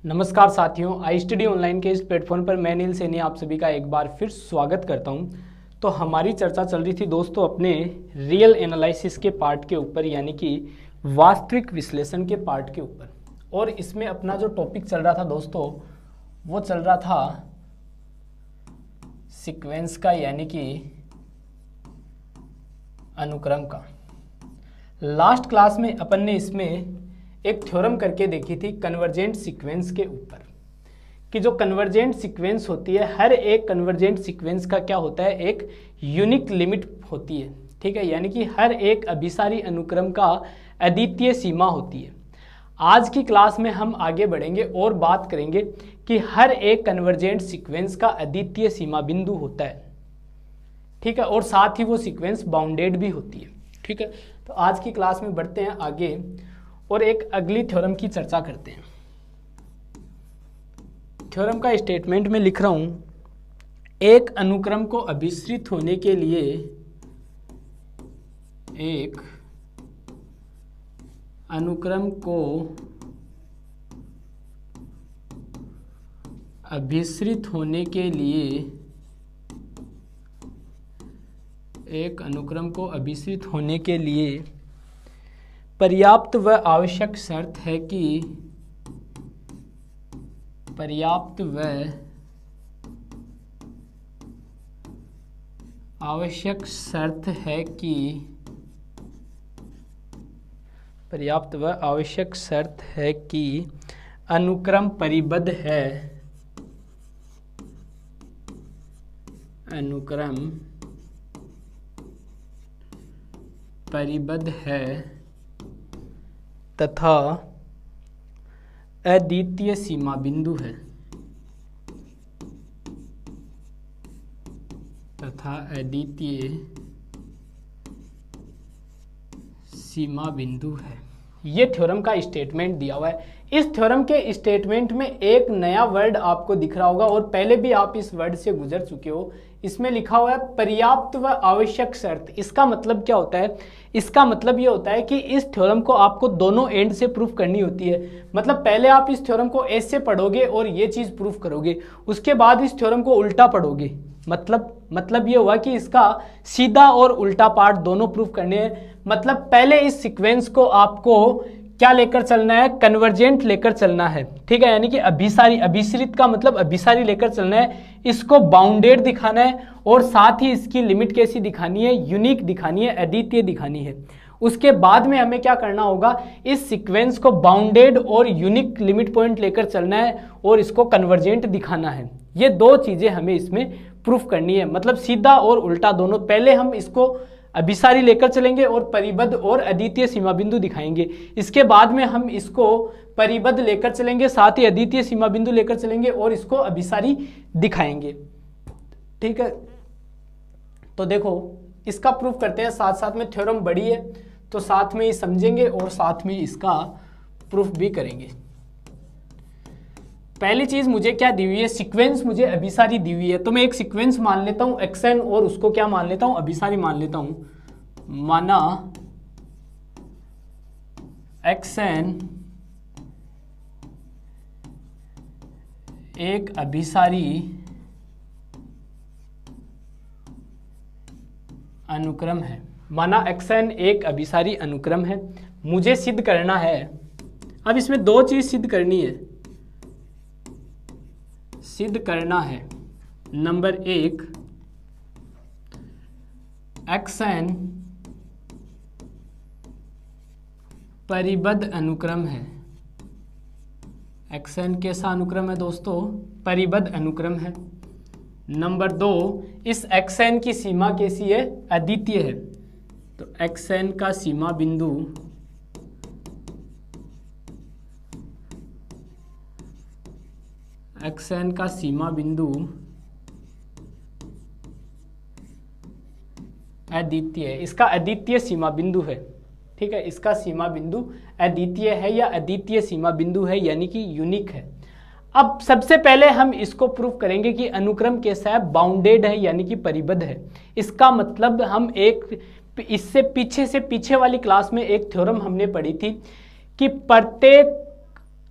नमस्कार साथियों, I study online के इस प्लेटफॉर्म पर मैं नील सैनी आप सभी का एक बार फिर स्वागत करता हूं। तो हमारी चर्चा चल रही थी दोस्तों अपने रियल एनालिसिस के पार्ट के ऊपर, यानी कि वास्तविक विश्लेषण के पार्ट के ऊपर। और इसमें अपना जो टॉपिक चल रहा था दोस्तों, वो चल रहा था सीक्वेंस का, यानी कि अनुक्रम का। लास्ट क्लास में अपन ने इसमें एक थ्योरम करके देखी थी कन्वर्जेंट सीक्वेंस के ऊपर, कि जो कन्वर्जेंट सीक्वेंस होती है, हर एक कन्वर्जेंट सीक्वेंस का क्या होता है, एक यूनिक लिमिट होती है। ठीक है, यानी कि हर एक अभिसारी अनुक्रम का अद्वितीय सीमा होती है। आज की क्लास में हम आगे बढ़ेंगे और बात करेंगे कि हर एक कन्वर्जेंट सीक्वेंस का अद्वितीय सीमा बिंदु होता है। ठीक है, और साथ ही वो सीक्वेंस बाउंडेड भी होती है। ठीक है, तो आज की क्लास में बढ़ते हैं आगे और एक अगली थ्योरम की चर्चा करते हैं। थ्योरम का स्टेटमेंट में लिख रहा हूं, एक अनुक्रम को अभिसरित होने के लिए एक अनुक्रम को अभिसरित होने के लिए एक अनुक्रम को अभिसरित होने के लिए पर्याप्त व आवश्यक शर्त है कि पर्याप्त व आवश्यक शर्त है कि पर्याप्त व आवश्यक शर्त है कि अनुक्रम परिबद्ध है, अनुक्रम परिबद्ध है तथा अद्वितीय सीमा बिंदु है, तथा अद्वितीय सीमा बिंदु है। ये थ्योरम का स्टेटमेंट दिया हुआ है। इस थ्योरम के स्टेटमेंट में एक नया वर्ड आपको दिख रहा होगा और पहले भी आप इस वर्ड से गुजर चुके हो। इसमें लिखा हुआ है पर्याप्त व आवश्यक शर्त। इसका मतलब क्या होता है? इसका मतलब ये होता है कि इस थ्योरम को आपको दोनों एंड से प्रूफ करनी होती है। मतलब पहले आप इस थ्योरम को ऐसे पढ़ोगे और ये चीज़ प्रूफ करोगे, उसके बाद इस थ्योरम को उल्टा पढ़ोगे। मतलब ये हुआ कि इसका सीधा और उल्टा पार्ट दोनों प्रूफ करने हैं। मतलब पहले इस सीक्वेंस को आपको क्या लेकर चलना है? कन्वर्जेंट लेकर चलना है। ठीक है, यानी कि अभिसारी, अभिसरित का मतलब अभिसारी लेकर चलना है। इसको बाउंडेड दिखाना है और साथ ही इसकी लिमिट कैसी दिखानी है? यूनिक दिखानी है, अद्वितीय दिखानी है। उसके बाद में हमें क्या करना होगा? इस सीक्वेंस को बाउंडेड और यूनिक लिमिट पॉइंट लेकर चलना है और इसको कन्वर्जेंट दिखाना है। ये दो चीजें हमें इसमें प्रूफ करनी है, मतलब सीधा और उल्टा दोनों। पहले हम इसको अभिसारी लेकर चलेंगे और परिबद्ध और अद्वितीय सीमा बिंदु दिखाएंगे। इसके बाद में हम इसको परिबद्ध लेकर चलेंगे, साथ ही अद्वितीय सीमा बिंदु लेकर चलेंगे और इसको अभिसारी दिखाएंगे। ठीक है, तो देखो इसका प्रूफ करते हैं। साथ साथ में थ्योरम बड़ी है तो साथ में ही समझेंगे और साथ में इसका प्रूफ भी करेंगे। पहली चीज मुझे क्या दी हुई है? सीक्वेंस मुझे अभिसारी दी हुई है, तो मैं एक सीक्वेंस मान लेता हूं xn और उसको क्या मान लेता हूं? अभिसारी मान लेता हूं। माना xn एक अभिसारी अनुक्रम है। माना xn एक अभिसारी अनुक्रम है। मुझे सिद्ध करना है, अब इसमें दो चीज सिद्ध करनी है। सिद्ध करना है नंबर एक, xn परिबद्ध अनुक्रम है। xn कैसा अनुक्रम है दोस्तों? परिबद्ध अनुक्रम है। नंबर दो, इस xn की सीमा कैसी है? अद्वितीय है। तो xn का सीमा बिंदु xn का सीमा बिंदु अद्वितीय है। इसका अद्वितीय सीमा बिंदु है। ठीक है, इसका सीमा बिंदु अद्वितीय है या अद्वितीय सीमा बिंदु है, यानी कि यूनिक है। अब सबसे पहले हम इसको प्रूफ करेंगे कि अनुक्रम कैसा है? बाउंडेड है, यानी कि परिबद्ध है। इसका मतलब हम एक इससे पीछे वाली क्लास में एक थ्योरम हमने पढ़ी थी कि प्रत्येक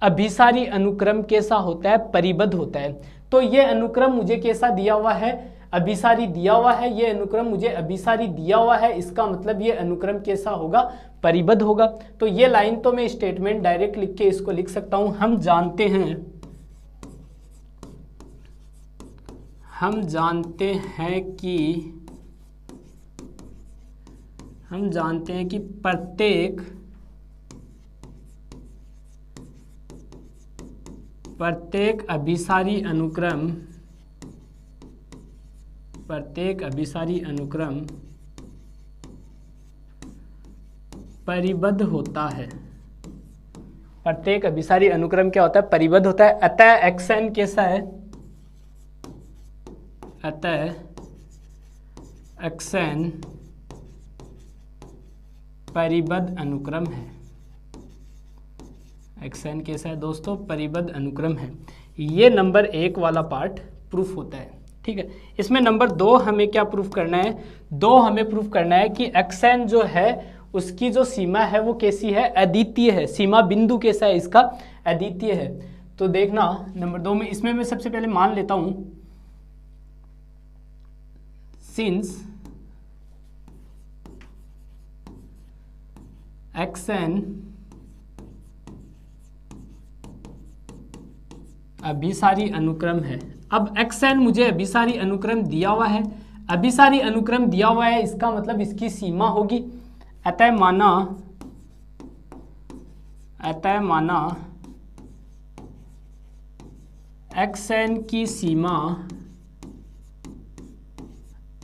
अभिसारी अनुक्रम कैसा होता है, परिबद्ध होता है। तो ये अनुक्रम मुझे कैसा दिया हुआ है, अभिसारी दिया हुआ है, ये अनुक्रम मुझे अभिसारी दिया हुआ है, इसका मतलब ये अनुक्रम कैसा होगा, परिबद्ध होगा। तो ये लाइन तो मैं स्टेटमेंट डायरेक्ट लिख के इसको लिख सकता हूं, हम जानते हैं कि प्रत्येक अभिसारी अनुक्रम परिबद्ध होता है। प्रत्येक अभिसारी अनुक्रम क्या होता है, परिबद्ध होता है। अतः xn कैसा है, अतः xn परिबद्ध अनुक्रम है। xn कैसा है दोस्तों, परिबद्ध अनुक्रम है। ये नंबर 1 वाला पार्ट प्रूफ होता है, ठीक है। इसमें नंबर 2 हमें क्या प्रूफ करना है, 2 हमें प्रूफ करना है कि xn जो है उसकी जो सीमा है वो कैसी है, अद्वितीय है। सीमा बिंदु कैसा है इसका, अद्वितीय है। तो देखना नंबर 2 में, इसमें मैं सबसे पहले मान लेता हूं सिंस xn अभिसारी अनुक्रम है। अब xn मुझे अभिसारी अनुक्रम दिया हुआ है, अभिसारी अनुक्रम दिया हुआ है, इसका मतलब इसकी सीमा होगी। अतः माना xn की सीमा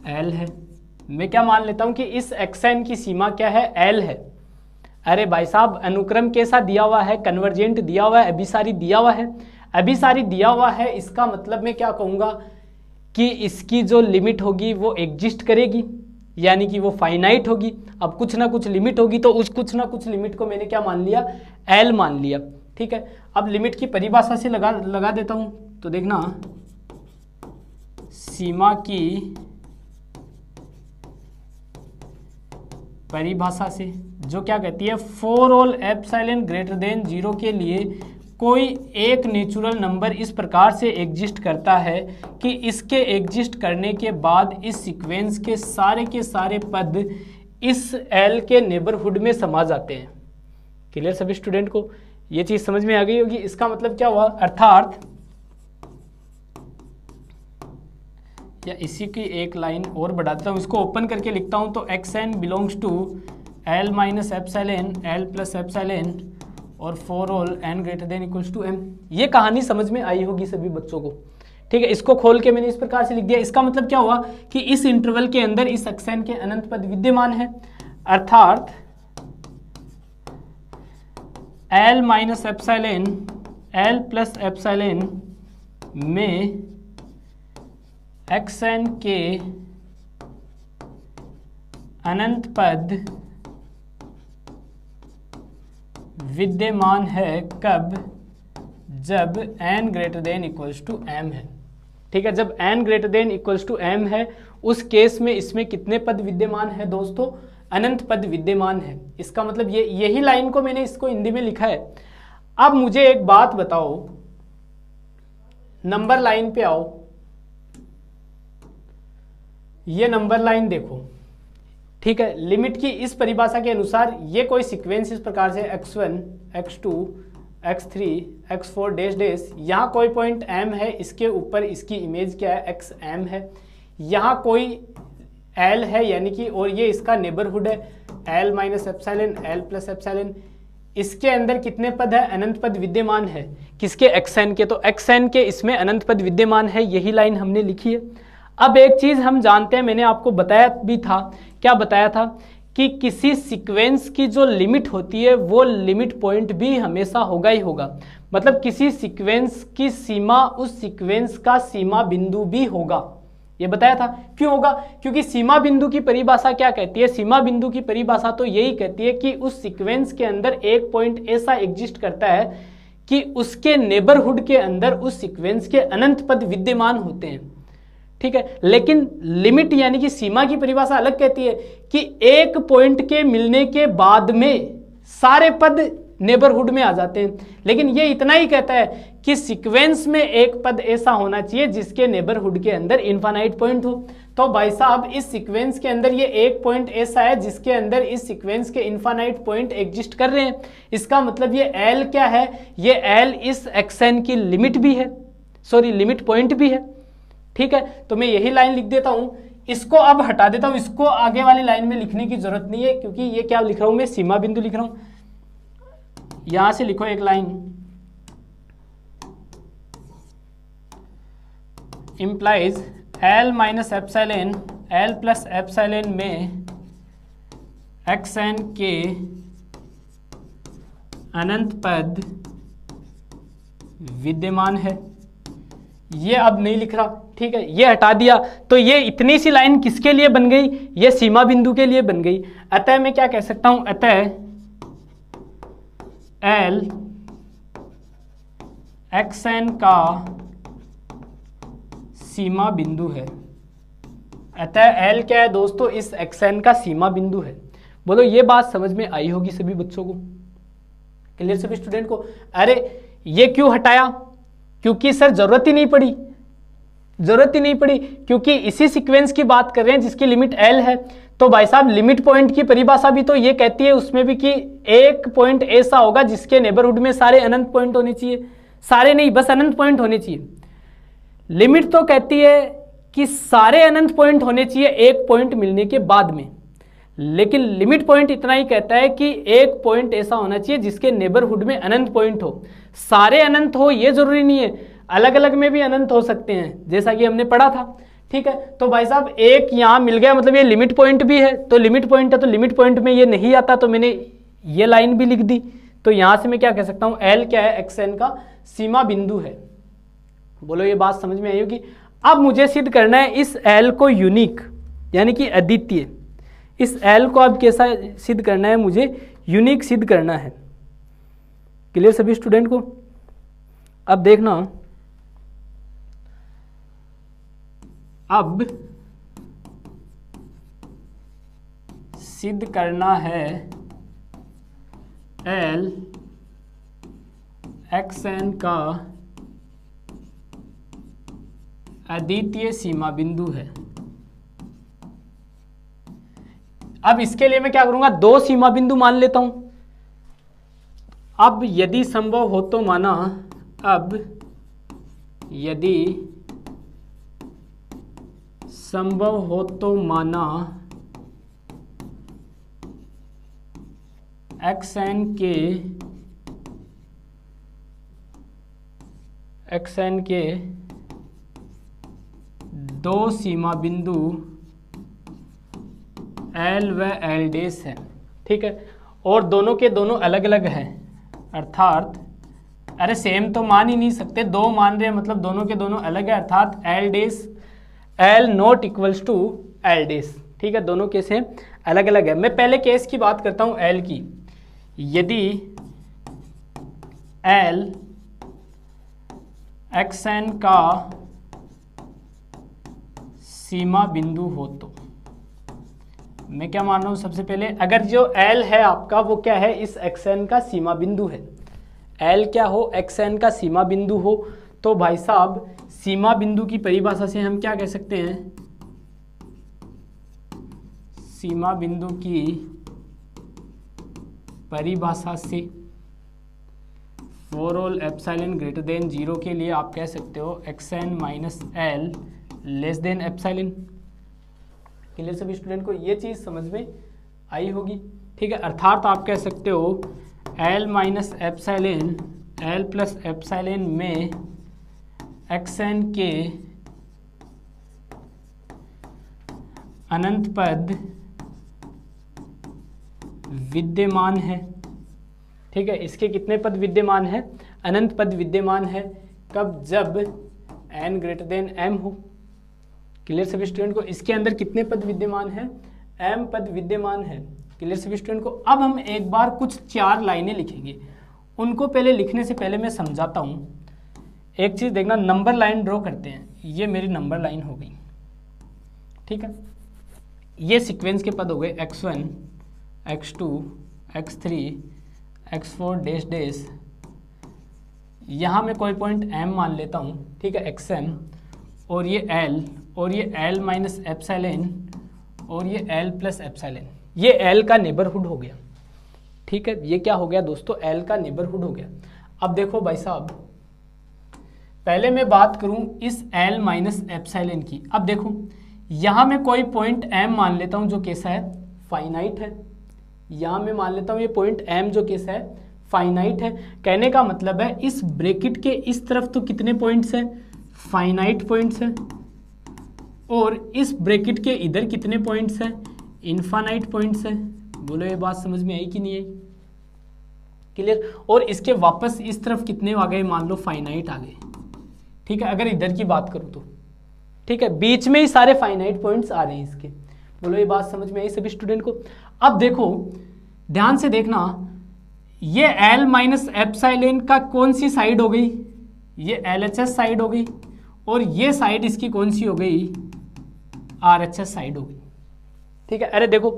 l है। मैं क्या मान लेता हूं कि इस xn की सीमा क्या है, l है। अरे भाई साहब, अनुक्रम कैसा दिया हुआ है, कन्वर्जेंट दिया हुआ है, अभिसारी दिया हुआ है। अभिसारी दिया हुआ है, इसका मतलब मैं क्या कहूँगा कि इसकी जो लिमिट होगी वो एग्जिस्ट करेगी, यानी कि वो फाइनाइट होगी। अब कुछ ना कुछ लिमिट होगी, तो उस कुछ ना कुछ लिमिट को मैंने क्या मान लिया, एल मान लिया, ठीक है। अब लिमिट की परिभाषा से लगा देता हूँ। तो देखना, सीमा की परिभाषा से जो क्या कहती है, for all epsilon greater than 0 के लिए कोई एक नेचुरल नंबर इस प्रकार से एग्जिस्ट करता है कि इसके एग्जिस्ट करने के बाद इस सीक्वेंस के सारे पद इस एल के नेबरहुड में समा जाते हैं। क्लियर सभी स्टूडेंट को ये चीज़ समझ में आ गई होगी। इसका मतलब क्या हुआ, अर्थात या इसी की एक लाइन और बढ़ाता हूँ, इसको ओपन करके लिखता हूँ। तो xn belongs to l minus epsilon l plus epsilon और for all n greater than equals to m। ये कहानी समझ में आई होगी सभी बच्चों को, ठीक है। इसको खोल के मैंने इस प्रकार से लिख दिया। इसका मतलब क्या हुआ कि इस इंटरवल के अंदर इस xn के अनंत पद विद्यमान है, अर्थात l minus epsilon l plus epsilon में xn के अनंत पद विद्यमान है। कब, जब n greater than equals to m है, ठीक है। जब n greater than equals to m है, उस केस में इसमें कितने पद विद्यमान है दोस्तों, अनंत पद विद्यमान है। इसका मतलब यही लाइन को मैंने इसको हिंदी में लिखा है। अब मुझे एक बात बताओ, नंबर लाइन पे आओ, ये नंबर लाइन देखो, ठीक है। लिमिट की इस परिभाषा के अनुसार ये कोई सीक्वेंस इस प्रकार से x1, x2, x3, x4 dash dash, यहाँ कोई पॉइंट m है, इसके ऊपर इसकी इमेज क्या है, xm है। यहाँ कोई l है, यानी कि, और ये इसका नेबरहुड है, l minus epsilon l plus epsilon. इसके अंदर कितने पद है, अनंत पद विद्यमान है। किसके, xn के। तो xn के इसमें अनंत पद विद्यमान है, यही लाइन हमने लिखी है। अब एक चीज हम जानते हैं, मैंने आपको बताया भी था, क्या बताया था, कि किसी सीक्वेंस की जो लिमिट होती है वो लिमिट पॉइंट भी हमेशा होगा ही होगा। मतलब किसी सीक्वेंस की सीमा उस सीक्वेंस का सीमा बिंदु भी होगा, ये बताया था। क्यों होगा, क्योंकि सीमा बिंदु की परिभाषा क्या कहती है, सीमा बिंदु की परिभाषा तो यही कहती है कि उस सीक्वेंस के अंदर एक पॉइंट ऐसा एग्जिस्ट करता है कि उसके नेबरहुड के अंदर उस सीक्वेंस के अनंत पद विद्यमान होते हैं, ठीक है। लेकिन लिमिट यानी कि सीमा की परिभाषा अलग कहती है कि एक पॉइंट के मिलने के बाद में सारे पद नेबरहुड में आ जाते हैं। लेकिन ये इतना ही कहता है कि सीक्वेंस में एक पद ऐसा होना चाहिए जिसके नेबरहुड के अंदर इनफाइनाइट पॉइंट हो। तो भाई साहब इस सीक्वेंस के अंदर ये एक पॉइंट ऐसा है जिसके अंदर इस सीक्वेंस के इनफाइनाइट पॉइंट एग्जिस्ट कर रहे हैं। इसका मतलब ये एल क्या है, ये एल इस xn की लिमिट भी है, सॉरी लिमिट पॉइंट भी है। ठीक है, तो मैं यही लाइन लिख देता हूं, इसको अब हटा देता हूं, इसको आगे वाली लाइन में लिखने की जरूरत नहीं है क्योंकि ये क्या लिख रहा हूं मैं, सीमा बिंदु लिख रहा हूं। यहां से लिखो एक line, implies L minus epsilon L plus epsilon में xn के अनंत पद विद्यमान है। ये अब नहीं लिख रहा, ठीक है, ये हटा दिया। तो ये इतनी सी लाइन किसके लिए बन गई, ये सीमा बिंदु के लिए बन गई। अतः मैं क्या कह सकता हूं, अतः L xn का सीमा बिंदु है। अतः L क्या है दोस्तों, इस xn का सीमा बिंदु है। बोलो ये बात समझ में आई होगी सभी बच्चों को, क्लियर सभी स्टूडेंट को। अरे ये क्यों हटाया, क्योंकि सर जरूरत ही नहीं पड़ी, जरूरत ही नहीं पड़ी क्योंकि इसी सीक्वेंस की बात कर रहे हैं जिसकी लिमिट L है। तो भाई साहब लिमिट पॉइंट की परिभाषा भी तो ये कहती है उसमें भी कि एक पॉइंट ऐसा होगा जिसके नेबरहुड में सारे अनंत पॉइंट होने चाहिए, सारे नहीं बस अनंत पॉइंट होने चाहिए। लिमिट तो कहती है कि सारे अनंत पॉइंट होने चाहिए एक पॉइंट मिलने के बाद में, लेकिन लिमिट पॉइंट इतना ही कहता है कि एक पॉइंट ऐसा होना चाहिए जिसके नेबरहुड में अनंत पॉइंट हो। सारे अनंत हो ये जरूरी नहीं है, अलग अलग में भी अनंत हो सकते हैं जैसा कि हमने पढ़ा था। ठीक है, तो भाई साहब एक यहाँ मिल गया, मतलब ये लिमिट पॉइंट भी है, तो लिमिट पॉइंट है तो लिमिट पॉइंट में ये नहीं आता, तो मैंने ये लाइन भी लिख दी। तो यहां से मैं क्या कह सकता हूं, एल क्या है, xn का सीमा बिंदु है। बोलो ये बात समझ में आई होगी। अब मुझे सिद्ध करना है इस एल को यूनिक यानी कि अद्वितीय, इस एल को अब कैसा सिद्ध करना है, मुझे यूनिक सिद्ध करना है। क्लियर सभी स्टूडेंट को। अब देखना, अब सिद्ध करना है एल xn का अद्वितीय सीमा बिंदु है। अब इसके लिए मैं क्या करूंगा, दो सीमा बिंदु मान लेता हूं। अब यदि संभव हो तो माना, अब यदि संभव हो तो माना xn के दो सीमा बिंदु L व L डैश है। ठीक है, और दोनों के दोनों अलग अलग हैं, अर्थात अरे सेम तो मान ही नहीं सकते, दो मान रहे हैं मतलब दोनों के दोनों अलग है, अर्थात L dash L not equals to L dash. ठीक है, दोनों केसें अलग अलग है। मैं पहले केस की बात करता हूं L की। यदि L xn का सीमा बिंदु हो तो मैं क्या मान रहा हूं, सबसे पहले अगर जो L है आपका वो क्या है, इस xn का सीमा बिंदु है। L क्या हो, xn का सीमा बिंदु हो, तो भाई साहब सीमा बिंदु की परिभाषा से हम क्या कह सकते हैं, सीमा बिंदु की परिभाषा से for all epsilon greater than 0 के लिए आप कह सकते हो xn minus L less than epsilon. Clear सभी स्टूडेंट को, ये चीज़ समझ में आई होगी। ठीक है, अर्थात आप कह सकते हो L minus epsilon L plus epsilon में xn के अनंत पद विद्यमान है। ठीक है, इसके कितने पद विद्यमान है, अनंत पद विद्यमान है। कब, जब n ग्रेटर देन m हो। क्लियर सभी स्टूडेंट को, इसके अंदर कितने पद विद्यमान है, m पद विद्यमान है। क्लियर सभी स्टूडेंट को। अब हम एक बार कुछ 4 लाइनें लिखेंगे, उनको पहले लिखने से पहले मैं समझाता हूँ। एक चीज़ देखना, नंबर लाइन ड्रॉ करते हैं, ये मेरी नंबर लाइन हो गई। ठीक है, ये सीक्वेंस के पद हो गए x1 x2 x3 x4 dash dash, यहाँ मैं कोई पॉइंट m मान लेता हूँ, ठीक है, xm, और ये l, और ये l माइनस एप्सिलॉन, और ये l प्लस एप्सिलॉन, ये l का नेबरहुड हो गया, ठीक है, ये क्या हो गया दोस्तों, l का नेबरहुड हो गया। अब देखो भाई साहब, पहले मैं बात करूं इस l माइनस एप्सिलॉन की। अब देखो यहाँ मैं कोई पॉइंट m मान लेता हूं जो कैसा है, फाइनाइट है। यहाँ मैं मान लेता हूं ये पॉइंट m जो कैसा है, फाइनाइट है। कहने का मतलब है इस ब्रैकेट के इस तरफ तो कितने पॉइंट्स हैं, फाइनाइट पॉइंट्स हैं, और इस ब्रैकेट के इधर कितने पॉइंट्स हैं, इनफाइनाइट पॉइंट्स हैं। बोलो ये बात समझ में आई कि नहीं आई, क्लियर। और इसके वापस इस तरफ कितने आ गए, मान लो फाइनाइट आ गए, ठीक है, अगर इधर की बात करूं तो, ठीक है, बीच में ही सारे फाइनाइट पॉइंट्स आ रहे हैं इसके। बोलो ये बात समझ में आई सभी स्टूडेंट को। अब देखो ध्यान से देखना, ये l माइनस एप्सिलॉन का कौन सी साइड हो गई, ये LHS साइड हो गई, और ये साइड इसकी कौन सी हो गई, RHS साइड हो गई, ठीक है। अरे देखो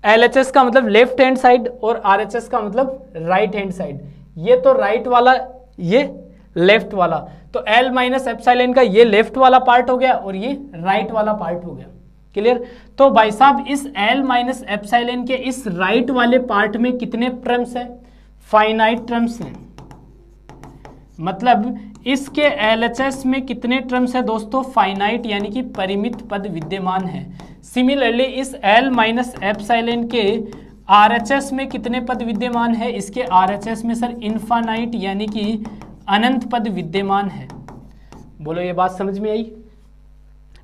LHS का मतलब लेफ्ट हैंड साइड और RHS का मतलब राइट हैंड साइड, ये तो राइट वाला, ये लेफ्ट वाला, तो l माइनस एप्सिलॉन का ये लेफ्ट वाला पार्ट हो गया और ये राइट वाला पार्ट हो गया, क्लियर। तो भाई साहब इस l माइनस एप्सिलॉन के इस राइट वाले पार्ट में कितने टर्म्स हैं, फाइनाइट टर्म्स हैं। मतलब इसके LHS में कितने टर्म्स है दोस्तों, फाइनाइट यानी कि परिमित पद विद्यमान है। सिमिलरली इस l माइनस एप्सिलॉन के RHS में कितने पद विद्यमान है, इसके RHS में सर इनफाइनाइट यानी कि अनंत पद विद्यमान है। बोलो ये बात समझ में आई,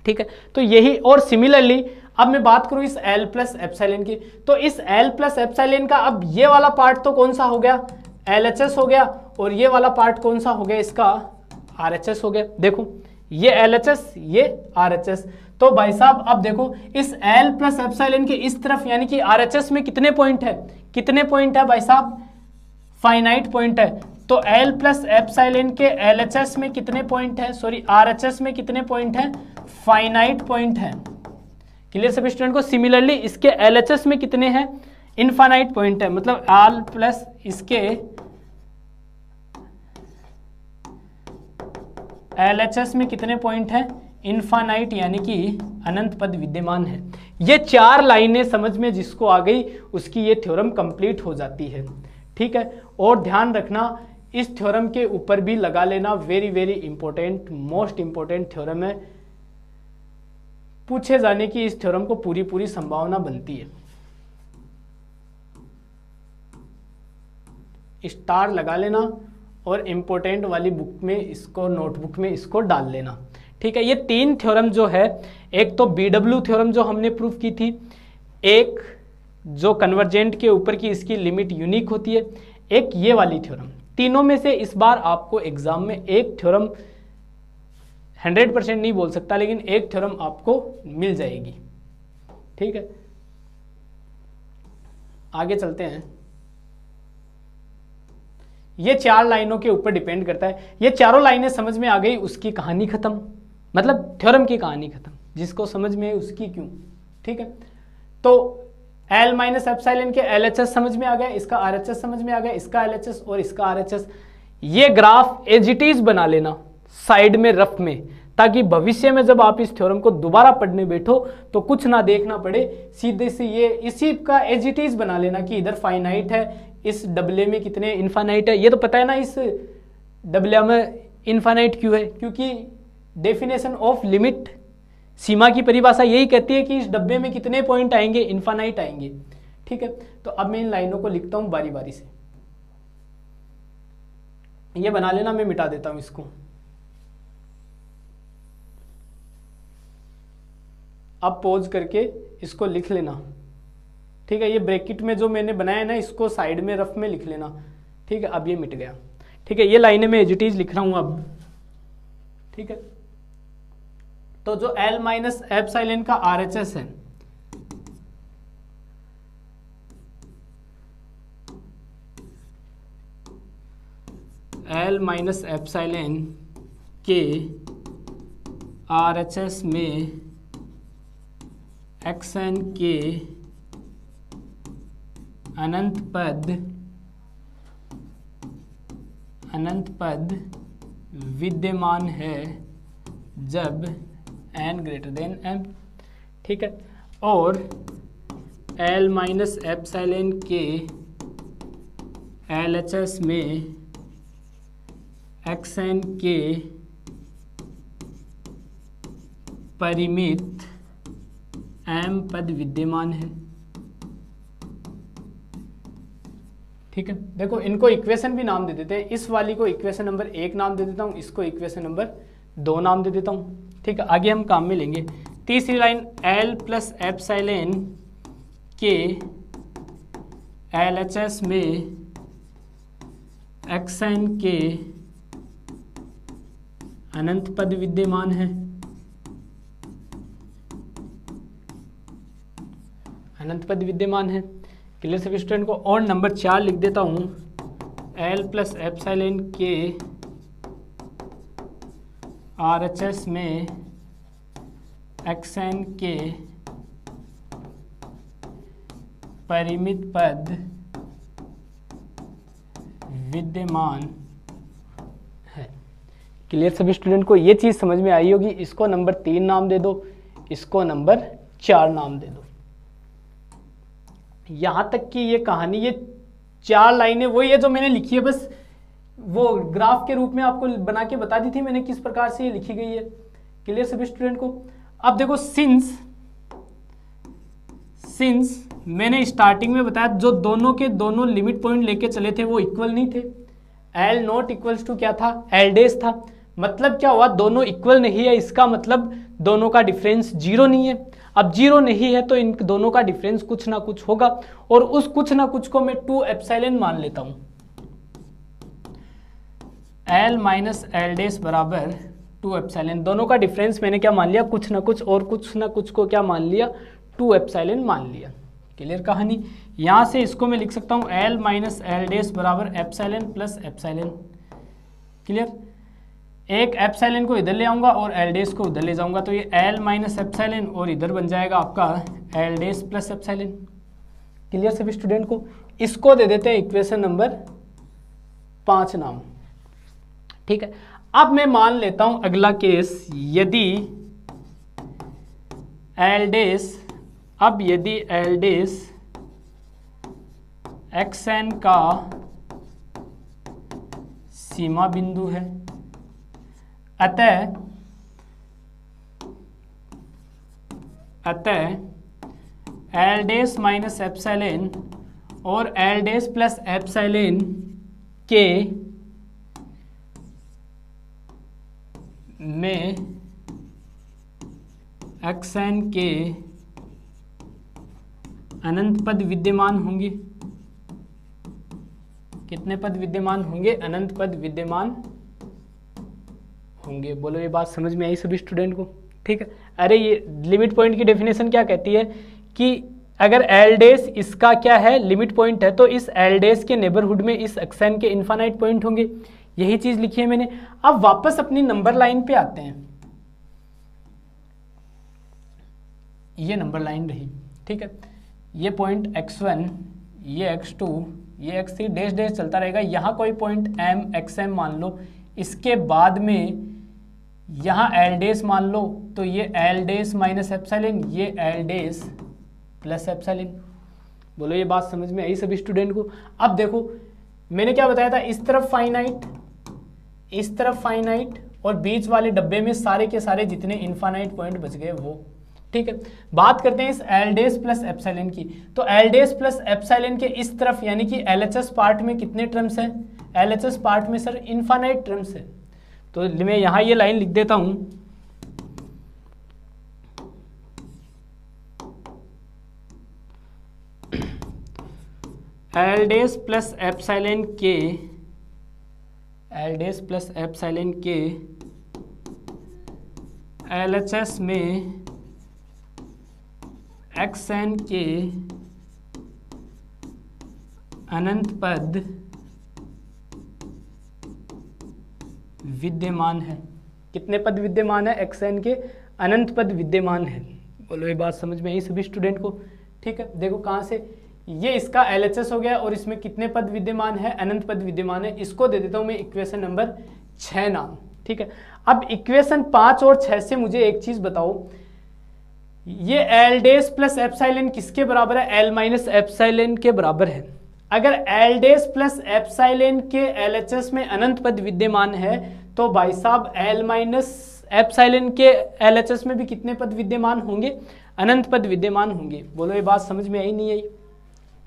ठीक है। तो यही, और सिमिलरली अब मैं बात करूं इस l प्लस एप्सिलॉन की, तो इस l प्लस एप्सिलॉन का अब ये वाला पार्ट तो कौन सा हो गया, LHS हो गया, और ये वाला पार्ट कौन सा हो गया, इसका RHS हो गया। देखो ये LHS ये RHS, तो भाई साहब अब देखो इस l प्लस एप्सिलॉन के इस तरफ यानी कि RHS में कितने पॉइंट है, कितने पॉइंट है भाई साहब, फाइनाइट पॉइंट है। तो l प्लस एप्सिलॉन के LHS में कितने पॉइंट है, सॉरी RHS में कितने पॉइंट है, फाइनाइट पॉइंट है, क्लियर सभी स्टूडेंट को। सिमिलरली इसके LHS में कितने हैं, इनफाइनाइट पॉइंट है, मतलब l प्लस इसके LHS में कितने पॉइंट हैं, इनफाइनाइट यानी कि अनंत पद विद्यमान है। ये चार लाइनें समझ में जिसको आ गई उसकी ये थ्योरम कंप्लीट हो जाती है, ठीक है। और ध्यान रखना इस थ्योरम के ऊपर भी लगा लेना, very very important, most important theorem है, पूछे जाने की इस थ्योरम को पूरी पूरी संभावना बनती है। स्टार लगा लेना और इम्पोर्टेंट वाली बुक में इसको, नोटबुक में इसको डाल लेना, ठीक है। ये तीन थ्योरम जो है, एक तो BW थ्योरम जो हमने प्रूफ की थी, एक जो कन्वर्जेंट के ऊपर की इसकी लिमिट यूनिक होती है, एक ये वाली थ्योरम। तीनों में से इस बार आपको एग्जाम में एक थ्योरम 100% नहीं बोल सकता, लेकिन एक थ्योरम आपको मिल जाएगी, ठीक है। आगे चलते हैं। ये चार लाइनों के ऊपर डिपेंड करता है, ये चारों लाइनें समझ में आ गई उसकी कहानी खत्म, मतलब थ्योरम की कहानी खत्म, जिसको समझ में आई उसकी क्यों, ठीक है। तो l माइनस एप्सिलॉन के LHS समझ में आ गया, इसका RHS समझ में आ गया, इसका LHS और इसका RHS। ये ग्राफ एज इट इज बना लेना साइड में रफ में, ताकि भविष्य में जब आप इस थ्योरम को दोबारा पढ़ने बैठो तो कुछ ना देखना पड़े, सीधे से ये इसी का एज इट इज बना लेना कि इधर फाइनाइट है, इस डबले में कितने इनफाइनाइट है। ये तो पता है ना इस डबले में इनफाइनाइट क्यों है, क्योंकि डेफिनेशन ऑफ लिमिट, सीमा की परिभाषा यही कहती है कि इस डब्बे में कितने पॉइंट आएंगे, इनफाइनाइट आएंगे, ठीक है। तो अब मैं इन लाइनों को लिखता हूं बारी बारी से, ये बना लेना, मैं मिटा देता हूं इसको। अब पॉज करके इसको लिख लेना, ठीक है। ये ब्रैकेट में जो मैंने बनाया है ना, इसको साइड में रफ में लिख लेना, ठीक है। अब ये मिट गया, ठीक है। ये लाइनें मैं एज इट इज लिख रहा हूं अब, ठीक है। तो जो l माइनस एप्सिलॉन का RHS है, l माइनस एप्सिलॉन के RHS में xn के अनंत पद अनंत पद विद्यमान है जब n ग्रेटर देन m, ठीक है। और L माइनस एप्सिलॉन के LHS में xn के परिमित m पद विद्यमान है, ठीक है। देखो इनको इक्वेशन भी नाम दे देते हैं, इस वाली को इक्वेशन नंबर 1 नाम दे देता हूँ, इसको इक्वेशन नंबर 2 नाम दे देता हूँ, ठीक है। आगे हम काम में लेंगे। तीसरी लाइन L प्लस एप्सिलॉन के LHS में xn के अनंत पद विद्यमान है, अनंत पद विद्यमान है। क्लियर सभी स्टूडेंट को। और नंबर 4 लिख देता हूँ, L प्लस एप्सिलॉन के RHS में xn के परिमित पद विद्यमान है। क्लियर सभी स्टूडेंट को ये चीज़ समझ में आई होगी। इसको नंबर 3 नाम दे दो, इसको नंबर 4 नाम दे दो। यहाँ तक की ये कहानी, ये 4 लाइनें वही है जो मैंने लिखी है, बस वो ग्राफ के रूप में आपको बना के बता दी थी मैंने किस प्रकार से ये लिखी गई है। क्लियर सभी स्टूडेंट को। अब देखो सिंस मैंने स्टार्टिंग में बताया जो दोनों के दोनों लिमिट पॉइंट लेके चले थे वो इक्वल नहीं थे। L नॉट इक्वल्स टू क्या था, L डैश था। मतलब क्या हुआ, दोनों इक्वल नहीं है, इसका मतलब दोनों का डिफरेंस 0 नहीं है। अब 0 नहीं है तो इन दोनों का डिफरेंस कुछ ना कुछ होगा, और उस कुछ ना कुछ को मैं 2 एप्सिलॉन मान लेता हूं। L माइनस L डैश बराबर 2 एप्सिलॉन। दोनों का डिफरेंस मैंने क्या मान लिया, कुछ ना कुछ, और कुछ ना कुछ को क्या मान लिया, 2 एप्सिलॉन मान लिया। क्लियर कहानी। यहां से इसको मैं लिख सकता हूं L माइनस L डैश बराबर एप्सिलॉन प्लस एप्सिलॉन। क्लियर। एक एप्सिलॉन को इधर ले आऊंगा और L डैश को उधर ले जाऊंगा, तो ये L माइनस एप्सिलॉन और इधर बन जाएगा आपका L dash plus epsilon. Clear सभी स्टूडेंट को। इसको दे देते हैं इक्वेशन नंबर 5 नाम, ठीक है। अब मैं मान लेता हूं अगला केस, यदि L डैश, अब यदि L डैश xn का सीमा बिंदु है, अतः L डैश माइनस एप्सिलॉन और L डैश प्लस एप्सिलॉन के में xn के अनंत पद विद्यमान होंगे। कितने पद विद्यमान होंगे, अनंत पद विद्यमान होंगे। बोलो ये बात समझ में आई सभी स्टूडेंट को, ठीक है। अरे ये लिमिट पॉइंट की डेफिनेशन क्या कहती है कि अगर L डैश इसका क्या है, लिमिट पॉइंट है, तो इस L डैश के नेबरहुड में इस xn के इनफाइनाइट पॉइंट होंगे। यही चीज लिखी है मैंने। अब वापस अपनी नंबर लाइन पे आते हैं। ये नंबर लाइन रही, ठीक है। ये पॉइंट x1, ये x2, ये x3 डैश डैश चलता रहेगा। यहाँ कोई पॉइंट m xm मान लो, इसके बाद में यहाँ L डैश मान लो, तो ये L डैश माइनस एप्सिलॉन, ये L डैश प्लस एप्सिलॉन। बोलो ये बात समझ में आई सभी स्टूडेंट को। अब देखो मैंने क्या बताया था, इस तरफ फाइनाइट, इस तरफ फाइनाइट, और बीच वाले डब्बे में सारे के सारे जितने इनफाइनाइट पॉइंट बच गए वो, ठीक है। बात करते हैं इस L डैश प्लस एप्सिलॉन की। तो L डैश प्लस एप्सिलॉन के इस तरफ यानी कि LHS पार्ट में कितने टर्म्स हैं, LHS पार्ट में सर इनफाइनाइट टर्म्स है। तो मैं यहाँ ये लाइन लिख देता हूँ, L डैश प्लस एप्सिलॉन के, L डैश प्लस एप्सिलॉन के LHS में xn के अनंत पद विद्यमान है। कितने पद विद्यमान है, xn के अनंत पद विद्यमान है। बोलो ये बात समझ में आई सभी स्टूडेंट को, ठीक है। देखो कहाँ से, ये इसका LHS हो गया और इसमें कितने पद विद्यमान है, अनंत पद विद्यमान है। इसको दे देता हूं मैं इक्वेशन नंबर 6 नाम। ठीक है, अब इक्वेशन 5 और 6 से मुझे एक चीज बताओ, ये L डैश प्लस एप्सिलॉन किसके बराबर है, L माइनस एप्सिलॉन के बराबर है। अगर L डैश प्लस एप्सिलॉन के LHS में अनंत पद विद्यमान है तो भाई साहब L माइनस एप्सिलॉन के LHS में भी कितने पद विद्यमान होंगे, अनंत पद विद्यमान होंगे। बोलो ये बात समझ में आई नहीं आई?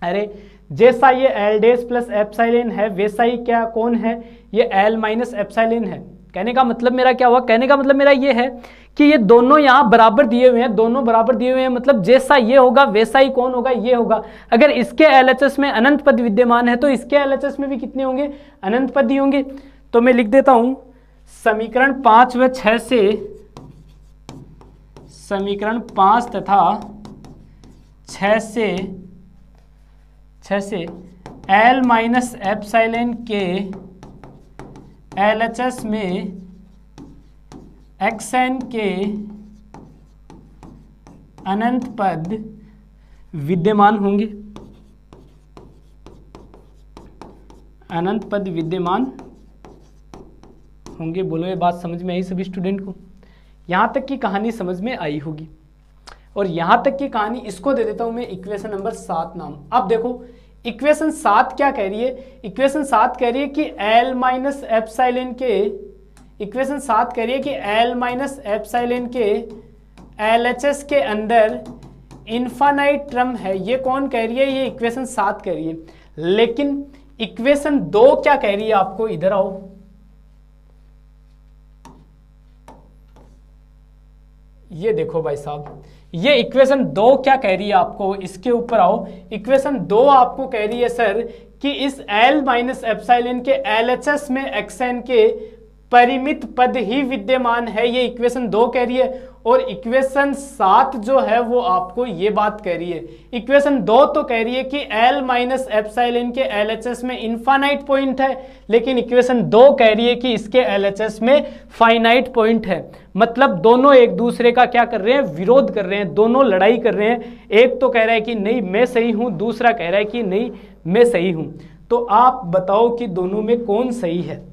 अरे जैसा ये L डैश प्लस एप्सिलॉन है वैसा ही क्या कौन है, ये L माइनस एप्सिलॉन है। कहने का मतलब मेरा क्या हुआ, कहने का मतलब मेरा ये है कि ये दोनों यहाँ बराबर दिए हुए हैं, दोनों बराबर दिए हुए हैं, मतलब जैसा ये होगा वैसा ही कौन होगा, ये होगा। अगर इसके LHS में अनंत पद विद्यमान है तो इसके LHS में भी कितने होंगे, अनंत पद ही होंगे। तो मैं लिख देता हूं समीकरण 5 व 6 से, समीकरण 5 तथा 6 से L माइनस एप्सिलॉन के LHS में xn के अनंत पद विद्यमान होंगे, अनंत पद विद्यमान होंगे। बोलो ये बात समझ में आई सभी स्टूडेंट को? यहाँ तक की कहानी समझ में आई होगी। और यहाँ तक की कहानी इसको दे देता हूँ मैं इक्वेशन नंबर 7 नाम। अब देखो इक्वेशन 7 क्या कह रही है, इक्वेशन 7 कह रही है कि L माइनस एप्सिलॉन के, इक्वेशन 7 कह रही है कि L माइनस एप्सिलॉन के LHS के अंदर इनफाइनाइट टर्म है। ये कौन कह रही है, ये इक्वेशन 7 कह रही है। लेकिन इक्वेशन 2 क्या कह रही है आपको, इधर आओ, ये देखो भाई साहब, ये इक्वेशन 2 क्या कह रही है आपको, इसके ऊपर आओ। इक्वेशन 2 आपको कह रही है सर कि इस L माइनस एप्सिलॉन के LHS में xn के परिमित पद ही विद्यमान है, ये इक्वेशन 2 कह रही है। और इक्वेशन 7 जो है वो आपको ये बात कह रही है। इक्वेशन 2 तो कह रही है कि L माइनस एप्सिलॉन के LHS में इनफाइनाइट पॉइंट है, लेकिन इक्वेशन 2 कह रही है कि इसके LHS में फाइनाइट पॉइंट है। मतलब दोनों एक दूसरे का क्या कर रहे हैं, विरोध कर रहे हैं, दोनों लड़ाई कर रहे हैं। एक तो कह रहा है कि नहीं मैं सही हूं, दूसरा कह रहा है कि नहीं मैं सही हूं। तो आप बताओ कि दोनों में कौन सही है?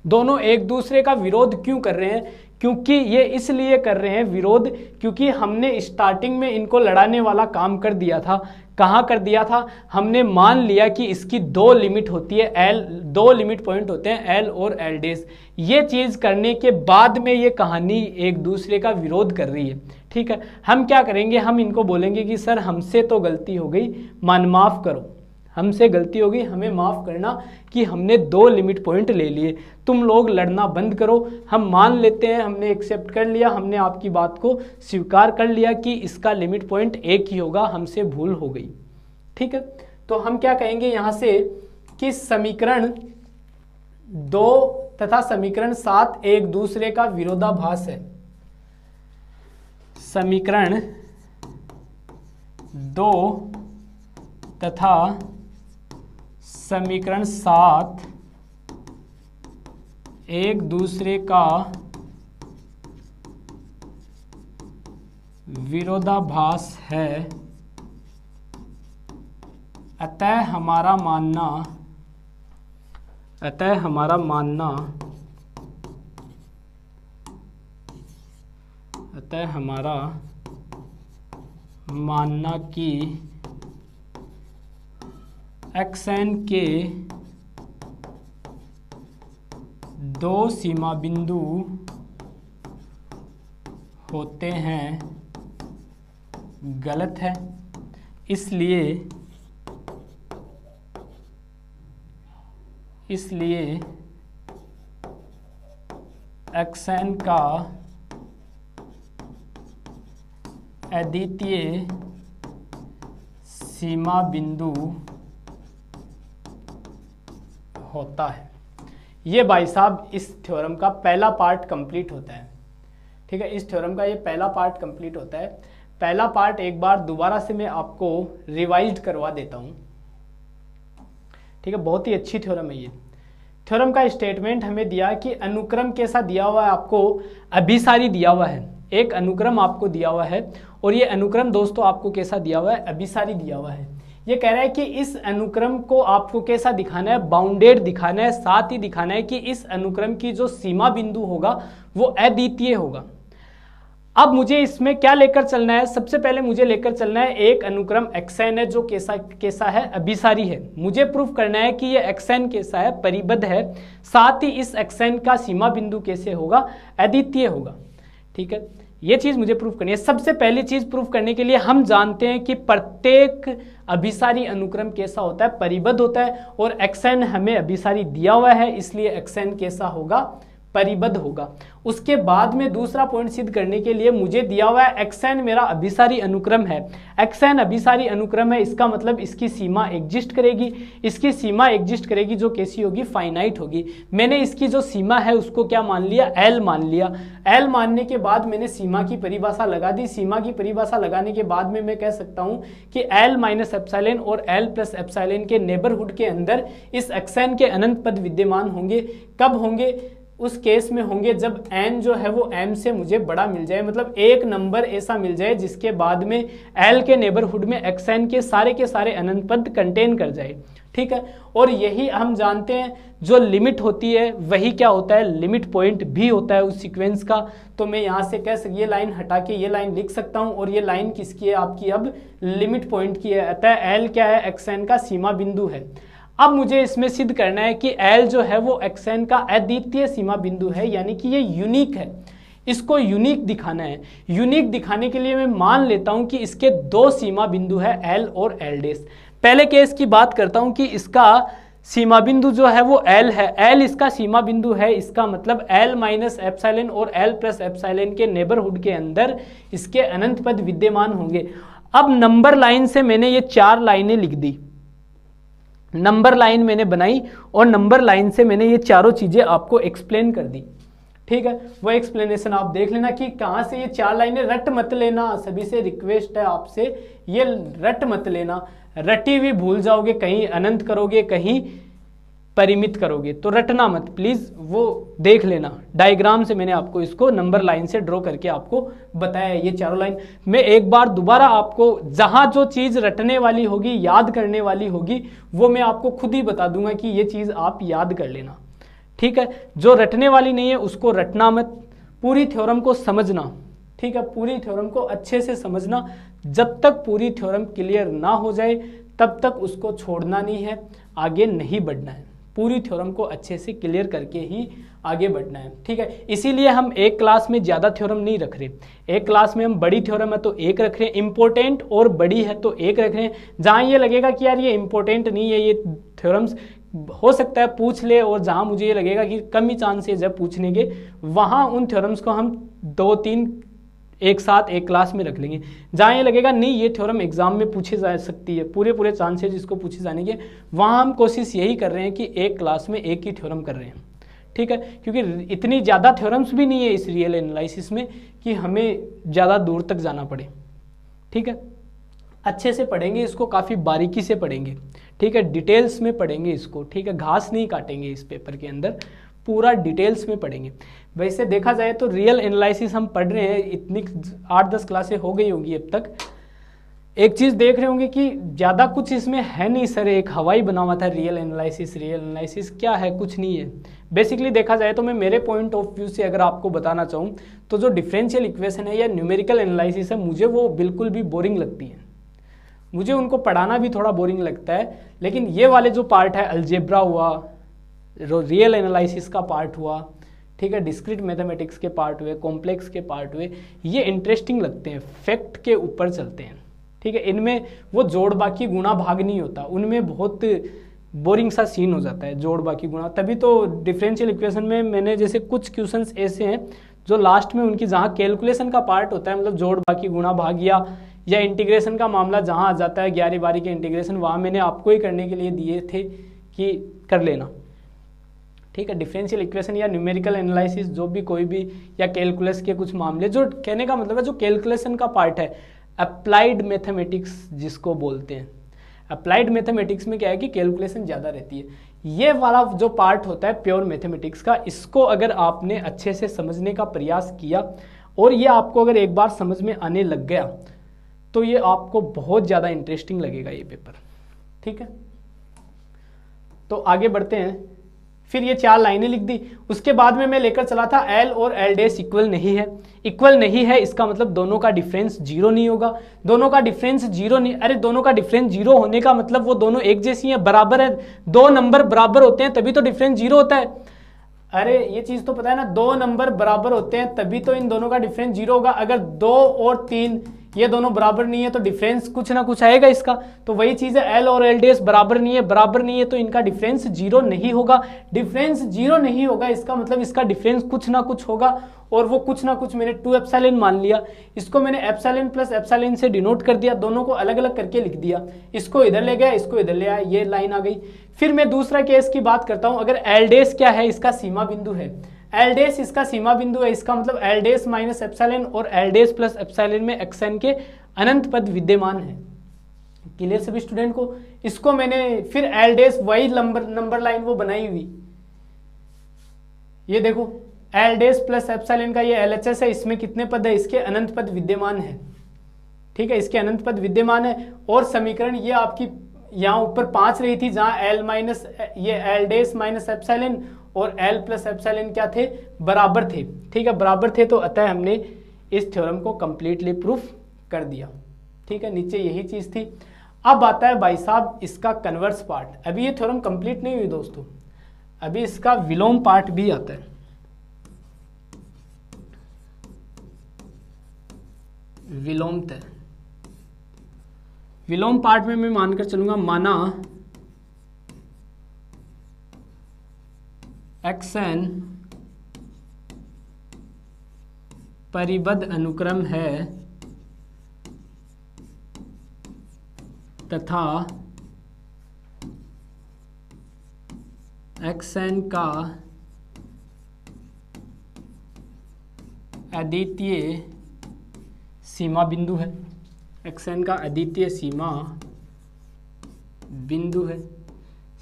दोनों एक दूसरे का विरोध क्यों कर रहे हैं? क्योंकि ये इसलिए कर रहे हैं विरोध क्योंकि हमने स्टार्टिंग में इनको लड़ाने वाला काम कर दिया था। कहाँ कर दिया था? हमने मान लिया कि इसकी 2 लिमिट होती है, L 2 लिमिट पॉइंट होते हैं, L और L डैश। ये चीज़ करने के बाद में ये कहानी एक दूसरे का विरोध कर रही है। ठीक है, हम क्या करेंगे, हम इनको बोलेंगे कि सर हमसे तो गलती हो गई, माफ़ करो, हमसे गलती हो गई, हमें माफ़ करना कि हमने 2 लिमिट पॉइंट ले लिए, तुम लोग लड़ना बंद करो। हम मान लेते हैं, हमने एक्सेप्ट कर लिया, हमने आपकी बात को स्वीकार कर लिया कि इसका लिमिट पॉइंट 1 ही होगा, हमसे भूल हो गई। ठीक है, तो हम क्या कहेंगे यहाँ से कि समीकरण 2 तथा समीकरण 7 एक दूसरे का विरोधाभास है। समीकरण 2 तथा समीकरण 7 एक दूसरे का विरोधाभास है, अतः हमारा मानना कि xn के 2 सीमा बिंदु होते हैं गलत है। इसलिए xn का अद्वितीय सीमा बिंदु होता है। ये भाई साहब इस थ्योरम का पहला पार्ट कंप्लीट होता है। ठीक है, इस थ्योरम का ये पहला पार्ट कंप्लीट होता है। पहला पार्ट एक बार दोबारा से मैं आपको रिवाइज्ड करवा देता हूँ। ठीक है, बहुत ही अच्छी थ्योरम है ये। थ्योरम का स्टेटमेंट हमें दिया कि अनुक्रम कैसा दिया हुआ है आपको, अभिसारी दिया हुआ है, एक अनुक्रम आपको दिया हुआ है और ये अनुक्रम दोस्तों आपको कैसा दिया हुआ है, अभिसारी दिया हुआ है। ये कह रहा है कि इस अनुक्रम को आपको कैसा दिखाना है, बाउंडेड दिखाना है, साथ ही दिखाना है कि इस अनुक्रम की जो सीमा बिंदु होगा वो अद्वितीय होगा। अब मुझे इसमें क्या लेकर चलना है, सबसे पहले मुझे लेकर चलना है एक अनुक्रम xn है जो कैसा है, अभिसारी है। मुझे प्रूफ करना है कि ये xn कैसा है, परिबद्ध है, साथ ही इस xn का सीमा बिंदु कैसे होगा, अद्वितीय होगा। ठीक है, ये चीज मुझे प्रूफ करनी है। सबसे पहली चीज प्रूफ करने के लिए हम जानते हैं कि प्रत्येक अभिसारी अनुक्रम कैसा होता है, परिबद्ध होता है, और xn हमें अभिसारी दिया हुआ है, इसलिए xn कैसा होगा, परिबद्ध होगा। उसके बाद में दूसरा पॉइंट सिद्ध करने के लिए मुझे दिया हुआ है xn मेरा अभिसारी अनुक्रम है। xn अभिसारी अनुक्रम है, इसका मतलब इसकी सीमा एग्जिस्ट करेगी। इसकी सीमा एग्जिस्ट करेगी जो कैसी होगी, फाइनाइट होगी। मैंने इसकी जो सीमा है उसको क्या मान लिया, L मान लिया। L मानने के बाद मैंने सीमा की परिभाषा लगा दी। सीमा की परिभाषा लगाने के बाद में मैं कह सकता हूं कि L माइनस एप्सिलॉन और L प्लस एप्सिलॉन के नेबरहुड के अंदर इस xn के अनंत पद विद्यमान होंगे। कब होंगे, उस केस में होंगे जब n जो है वो m से मुझे बड़ा मिल जाए, मतलब एक नंबर ऐसा मिल जाए जिसके बाद में l के नेबरहुड में xn के सारे अनंत पद कंटेन कर जाए। ठीक है, और यही हम जानते हैं जो लिमिट होती है वही क्या होता है, लिमिट पॉइंट भी होता है उस सीक्वेंस का। तो मैं यहाँ से कह सकता, ये लाइन हटा के ये लाइन लिख सकता हूँ, और ये लाइन किसकी है, आपकी अब लिमिट पॉइंट की है। अतः l क्या है, xn का सीमा बिंदु है। अब मुझे इसमें सिद्ध करना है कि L जो है वो xn का अद्वितीय सीमा बिंदु है, यानी कि ये यूनिक है। इसको यूनिक दिखाना है। यूनिक दिखाने के लिए मैं मान लेता हूं कि इसके दो सीमा बिंदु है, L और L'। पहले केस की बात करता हूं कि इसका सीमा बिंदु जो है वो L है। L इसका सीमा बिंदु है, इसका मतलब L माइनस एप्सिलॉन और L प्लस एप्सिलॉन के नेबरहुड के अंदर इसके अनंत पद विद्यमान होंगे। अब नंबर लाइन से मैंने ये 4 लाइनें लिख दी, नंबर लाइन मैंने बनाई और नंबर लाइन से मैंने ये चारों चीजें आपको एक्सप्लेन कर दी। ठीक है, वो एक्सप्लेनेशन आप देख लेना कि कहाँ से ये 4 लाइनें, रट मत लेना, सभी से रिक्वेस्ट है आपसे, ये रट मत लेना। रटी हुई भूल जाओगे, कहीं अनंत करोगे, कहीं परिमित करोगे, तो रटना मत प्लीज, वो देख लेना। डायग्राम से मैंने आपको इसको नंबर लाइन से ड्रॉ करके आपको बताया ये चारों लाइन। मैं एक बार दोबारा आपको जहां जो चीज रटने वाली होगी, याद करने वाली होगी, वो मैं आपको खुद ही बता दूंगा कि ये चीज आप याद कर लेना। ठीक है, जो रटने वाली नहीं है उसको रटना मत, पूरी थ्योरम को समझना। ठीक है, पूरी थ्योरम को अच्छे से समझना। जब तक पूरी थ्योरम क्लियर ना हो जाए तब तक उसको छोड़ना नहीं है, आगे नहीं बढ़ना है। पूरी थ्योरम को अच्छे से क्लियर करके ही आगे बढ़ना है। ठीक है, इसीलिए हम एक क्लास में ज़्यादा थ्योरम नहीं रख रहे। एक क्लास में हम बड़ी थ्योरम है तो एक रख रहे हैं, इंपॉर्टेंट और बड़ी है तो एक रख रहे हैं। जहाँ ये लगेगा कि यार ये इंपॉर्टेंट नहीं है, ये थ्योरम्स हो सकता है पूछ ले, और जहाँ मुझे ये लगेगा कि कम ही चांसेज है पूछने के, वहाँ उन थ्योरम्स को हम 2-3 एक साथ एक क्लास में रख लेंगे। जहाँ ये लगेगा नहीं ये थ्योरम एग्जाम में पूछी जा सकती है, पूरे चांसेज इसको पूछे जाने के, वहाँ हम कोशिश यही कर रहे हैं कि एक क्लास में एक ही थ्योरम कर रहे हैं। ठीक है, क्योंकि इतनी ज़्यादा थ्योरम्स भी नहीं है इस रियल एनालिसिस में कि हमें ज़्यादा दूर तक जाना पड़े। ठीक है, अच्छे से पढ़ेंगे इसको, काफ़ी बारीकी से पढ़ेंगे। ठीक है, डिटेल्स में पढ़ेंगे इसको। ठीक है, घास नहीं काटेंगे इस पेपर के अंदर, पूरा डिटेल्स में पढ़ेंगे। वैसे देखा जाए तो रियल एनालिसिस हम पढ़ रहे हैं, इतनी 8-10 क्लासें हो गई होंगी अब तक। एक चीज़ देख रहे होंगे कि ज़्यादा कुछ इसमें है नहीं सर, एक हवाई बना हुआ था रियल एनालिसिस। रियल एनालिसिस क्या है, कुछ नहीं है। बेसिकली देखा जाए तो मैं मेरे पॉइंट ऑफ व्यू से अगर आपको बताना चाहूँ तो जो डिफरेंशियल इक्वेशन है या न्यूमेरिकल एनालिसिस है, मुझे वो बिल्कुल भी बोरिंग लगती है। मुझे उनको पढ़ाना भी थोड़ा बोरिंग लगता है। लेकिन ये वाले जो पार्ट है, अलजेब्रा हुआ, रियल एनालिसिस का पार्ट हुआ, ठीक है, डिस्क्रीट मैथमेटिक्स के पार्ट हुए, कॉम्प्लेक्स के पार्ट हुए, ये इंटरेस्टिंग लगते हैं, फैक्ट के ऊपर चलते हैं। ठीक है, इनमें वो जोड़ बाकी गुणा भाग नहीं होता, उनमें बहुत बोरिंग सा सीन हो जाता है जोड़ बाकी गुणा। तभी तो डिफरेंशियल इक्वेशन में मैंने जैसे कुछ क्वेश्चंस ऐसे हैं जो लास्ट में उनकी जहाँ कैलकुलेशन का पार्ट होता है, मतलब जोड़ बाकी गुणा भाग या इंटीग्रेशन का मामला जहाँ आ जाता है, 11/12 के इंटीग्रेशन, वहाँ मैंने आपको ही करने के लिए दिए थे कि कर लेना। ठीक है, डिफरेंशियल इक्वेशन या न्यूमेरिकल एनालिसिस जो भी कोई भी, या कैलकुलस के कुछ मामले, जो कहने का मतलब है जो कैलकुलेशन का पार्ट है, अप्लाइड मैथमेटिक्स जिसको बोलते हैं। अप्लाइड मैथमेटिक्स में क्या है कि कैलकुलेशन ज़्यादा रहती है। ये वाला जो पार्ट होता है प्योर मैथमेटिक्स का, इसको अगर आपने अच्छे से समझने का प्रयास किया और ये आपको अगर एक बार समझ में आने लग गया तो ये आपको बहुत ज़्यादा इंटरेस्टिंग लगेगा ये पेपर, ठीक है। तो आगे बढ़ते हैं। फिर ये 4 लाइनें लिख दी। उसके बाद में मैं लेकर चला था एल और एल डैश इक्वल नहीं है। इक्वल नहीं है इसका मतलब दोनों का डिफरेंस 0 नहीं होगा। दोनों का डिफरेंस 0 नहीं, अरे दोनों का डिफरेंस 0 होने का मतलब वो दोनों एक जैसी हैं, बराबर है। 2 नंबर बराबर होते हैं तभी तो डिफरेंस 0 होता है। अरे ये चीज़ तो पता है ना, 2 नंबर बराबर होते हैं तभी तो इन दोनों का डिफरेंस 0 होगा। अगर 2 और 3 ये दोनों बराबर नहीं है तो डिफरेंस कुछ ना कुछ आएगा इसका। तो वही चीज़ है, एल और एल डैश बराबर नहीं है तो इनका डिफरेंस 0 नहीं होगा। डिफरेंस 0 नहीं होगा इसका मतलब इसका डिफरेंस कुछ ना कुछ होगा, और वो कुछ ना कुछ मैंने 2 एप्सिलॉन मान लिया। इसको मैंने एप्सिलॉन प्लस एप्सिलॉन से डिनोट कर दिया, दोनों को अलग अलग करके लिख दिया। इसको इधर ले गया, इसको इधर ले आया, ये लाइन आ गई। फिर मैं दूसरा केस की बात करता हूँ। अगर एल डैश क्या है, इसका सीमा बिंदु है। एल डैश इसका सीमा बिंदु है, इसका मतलब एल डैश माइनस एप्सिलॉन और एल डैश प्लस एप्सिलॉन में एक्सन के अनंत पद विद्यमान है। क्लियर सभी स्टूडेंट को? इसको मैंने फिर एल डैश वही नंबर लाइन वो बनाई हुई, ये देखो एल डैश प्लस एप्सिलॉन का ये एलएचएस है, इसमें कितने पद है, इसके अनंत पद विद्यमान है, ठीक है, इसके अनंत पद विद्यमान है। और समीकरण ये आपकी यहाँ ऊपर 5 रही थी, जहां एल माइनस ये एल डैश माइनस एप्सिलॉन और एल प्लस एप्सिलॉन क्या थे, बराबर थे, ठीक है, बराबर थे। तो अतः हमने इस थ्योरम को कंप्लीटली प्रूफ कर दिया, ठीक है। नीचे यही चीज थी। अब आता है भाई साहब इसका कन्वर्स पार्ट। अभी ये थ्योरम कंप्लीट नहीं हुई दोस्तों, अभी इसका विलोम पार्ट भी आता है। विलोमतः विलोम पार्ट में मैं मानकर चलूंगा, माना एक्सन परिबद्ध अनुक्रम है तथा एक्सन का अद्वितीय सीमा बिंदु है। एक्सन का अद्वितीय सीमा बिंदु है।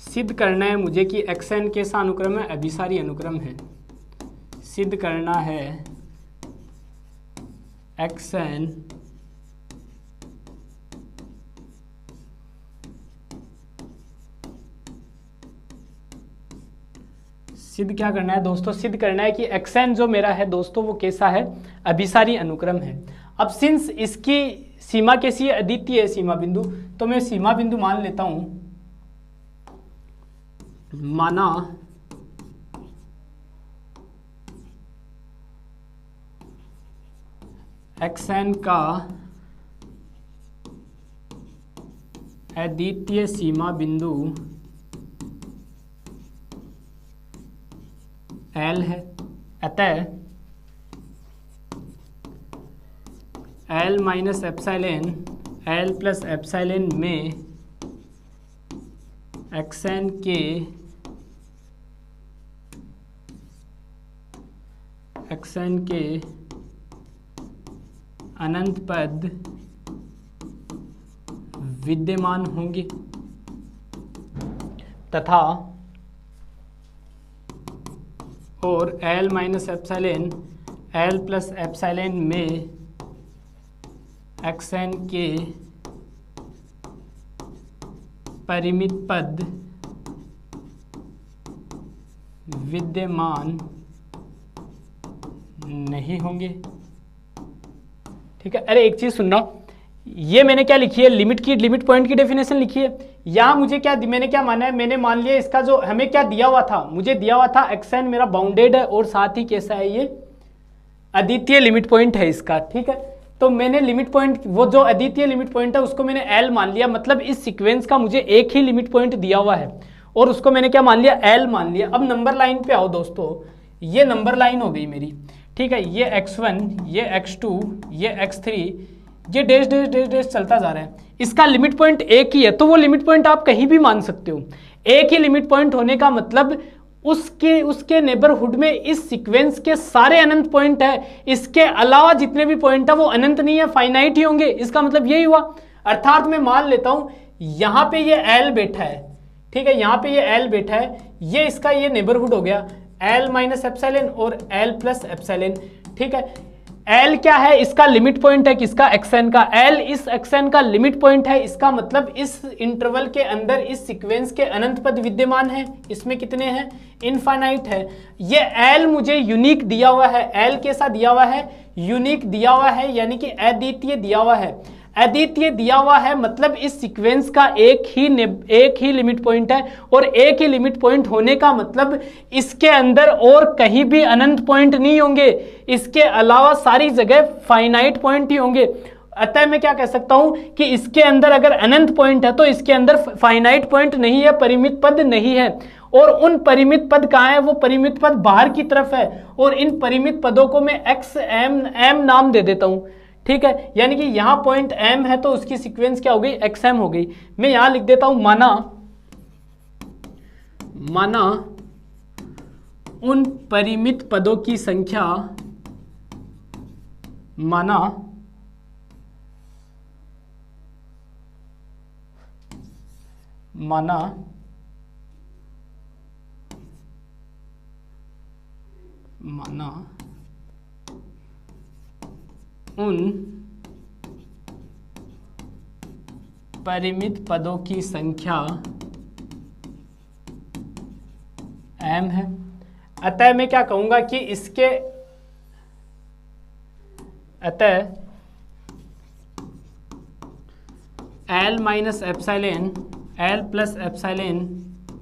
सिद्ध करना है मुझे कि एक्सन कैसा अनुक्रम है, अभिसारी अनुक्रम है। सिद्ध करना है एक्सन सिद्ध क्या करना है दोस्तों, सिद्ध करना है कि एक्सन जो मेरा है दोस्तों वो कैसा है, अभिसारी अनुक्रम है। अब सिंस इसकी सीमा कैसी है, अद्वितीय है सीमा बिंदु, तो मैं सीमा बिंदु मान लेता हूं, माना एक्सन का अद्वितीय सीमा बिंदु एल है। अतः L minus epsilon L plus epsilon में एक्सन के अनंत पद विद्यमान होंगे तथा और L minus epsilon L plus epsilon में एक्सन के परिमित पद विद्यमान नहीं होंगे, ठीक है। अरे एक चीज सुनना, ये मैंने क्या लिखी है, लिमिट पॉइंट की डेफिनेशन लिखी है। यहाँ मुझे क्या, मैंने क्या माना है, मैंने मान लिया इसका जो हमें क्या दिया हुआ था, मुझे दिया हुआ था एक्सन मेरा बाउंडेड है और साथ ही कैसा है, ये अद्वितीय लिमिट पॉइंट है इसका, ठीक है। तो मैंने लिमिट पॉइंट, वो जो अद्वितीय लिमिट पॉइंट है उसको मैंने एल मान लिया, मतलब इस सीक्वेंस का मुझे एक ही लिमिट पॉइंट दिया हुआ है और उसको मैंने क्या मान लिया, एल मान लिया। अब नंबर लाइन पे आओ दोस्तों, ये नंबर लाइन हो गई मेरी, ठीक है। ये x1, ये x2, ये x3, ये डैश डैश डैश डैश चलता जा रहा है। इसका लिमिट पॉइंट एक ही है, तो वो लिमिट पॉइंट आप कहीं भी मान सकते हो। एक ही लिमिट पॉइंट होने का मतलब उसके नेबरहुड में इस सीक्वेंस के सारे अनंत पॉइंट है, इसके अलावा जितने भी पॉइंट है वो अनंत नहीं है, फाइनाइट ही होंगे। इसका मतलब यही हुआ, अर्थात मैं मान लेता हूं यहां पे ये एल बैठा है, ठीक है, यहां पे ये एल बैठा है, ये इसका ये नेबरहुड हो गया एल माइनस एप्सिलॉन और एल प्लस एप्सिलॉन, ठीक है। एल क्या है, इसका लिमिट पॉइंट है किसका, एक्सएन का। एल इस एक्सएन का लिमिट पॉइंट है, इसका मतलब इस इंटरवल के अंदर इस सीक्वेंस के अनंत पद विद्यमान है। इसमें कितने हैं, इनफाइनाइट है। ये एल मुझे यूनिक दिया हुआ है, एल कैसा दिया हुआ है, यूनिक दिया हुआ है, यानी कि अद्वितीय दिया हुआ है। अद्वितीय दिया हुआ है मतलब इस सीक्वेंस का एक ही लिमिट पॉइंट है, और एक ही लिमिट पॉइंट होने का मतलब इसके अंदर और कहीं भी अनंत पॉइंट नहीं होंगे, इसके अलावा सारी जगह फाइनाइट पॉइंट ही होंगे। अतः मैं क्या कह सकता हूं कि इसके अंदर अगर अनंत पॉइंट है तो इसके अंदर फाइनाइट पॉइंट नहीं है, परिमित पद नहीं है। और उन परिमित पद कहाँ है, वो परिमित पद बाहर की तरफ है, और इन परिमित पदों को मैं एक्स एम नाम दे देता हूं, ठीक है। यानी कि यहां पॉइंट एम है तो उसकी सीक्वेंस क्या हो गई, एक्स एम हो गई। मैं यहां लिख देता हूं माना उन परिमित पदों की संख्या, माना उन परिमित पदों की संख्या m है। अतः मैं क्या कहूंगा कि इसके L minus epsilon L plus epsilon